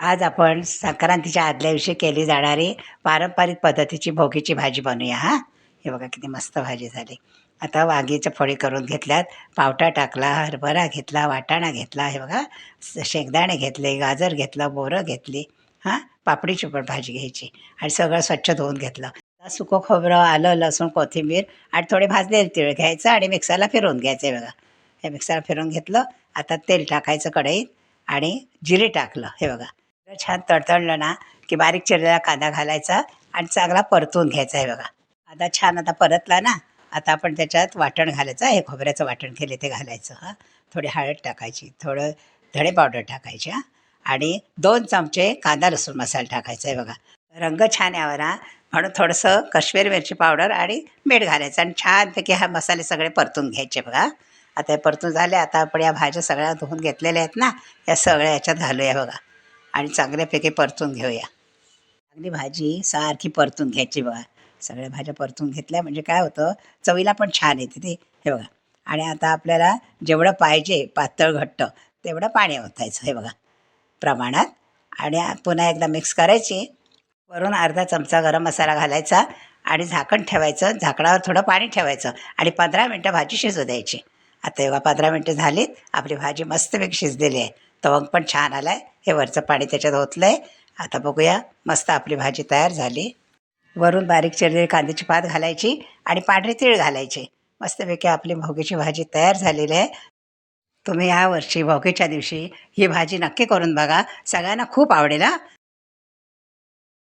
आज आपण संक्रांतीच्या आदल्या दिवशी केली जाणारी पारंपरिक पद्धतीची भोगीची भाजी बनवूया हां. हे बघा किती मस्त भाजी झाली. आता वांगीच्या फोडी करून घेतल्यात, पावटा टाकला, हरभरा घेतला, वाटाणा घेतला, हे बघा शेंगदाणे घेतले, गाजर घेतलं, बोरं घेतली हां. पापडीची पण भाजी घ्यायची आणि सगळं स्वच्छ धुवून घेतलं. सुकं खोबरं, आलं, लसूण, कोथिंबीर आणि थोडे भाजलेले तीळ घ्यायचं आणि मिक्सरला फिरवून घ्यायचं आहे बघा. हे मिक्सरला फिरवून घेतलं. आता तेल टाकायचं कढईत आणि जिरे टाकलं हे बघा. छान तडतडलं ना की बारीक चिरलेला कांदा घालायचा आणि चांगला परतून घ्यायचा आहे बघा. कांदा छान आता परतला ना, आता आपण त्याच्यात वाटण घालायचं. हे खोबऱ्याचं वाटण केले ते घालायचं हां. थोडी हळद टाकायची, थोडं धणे पावडर टाकायची हां. आणि 2 चमचे कांदा लसूण मसाला टाकायचा आहे बघा. रंग छान यावा ना म्हणून थोडंसं काश्मीरी मिरची पावडर आणि मीठ घालायचं आणि छानपैकी हा मसाले सगळे परतून घ्यायचे बघा. आता हे परतून झाले. आता आपण या भाज्या सगळ्या धुवून घेतलेल्या आहेत ना, या सगळ्या याच्यात घालूया बघा आणि चांगल्यापैकी परतून घेऊया. चांगली भाजी सारखी परतून घ्यायची बघा. सगळ्या भाज्या परतून घेतल्या म्हणजे काय होतं, चवीला पण छान येते ते हे बघा. आणि आता आपल्याला जेवढं पाहिजे पातळ घट्ट तेवढं पाणी ओतायचं हे बघा प्रमाणात. आणि पुन्हा एकदा मिक्स करायची. वरून अर्धा चमचा गरम मसाला घालायचा आणि झाकण ठेवायचं. झाकणावर थोडं पाणी ठेवायचं आणि 15 मिनटं भाजी शिजू द्यायची. आता एवढा 15 मिनटं झालीत, आपली भाजी मस्तपैकी शिजलेली आहे. तवंग पण छान आला आहे. हे वरचं पाणी त्याच्यात ओतलं आहे. आता बघूया, मस्त आपली भाजी तयार झाली. वरून बारीक चिरलेली कांद्याची पात घालायची आणि पांढरे तीळ घालायचे. मस्तपैकी आपली भोगीची भाजी तयार झालेली आहे. तुम्ही यावर्षी भोगीच्या दिवशी ही भाजी नक्की करून बघा. सगळ्यांना खूप आवडेल हां.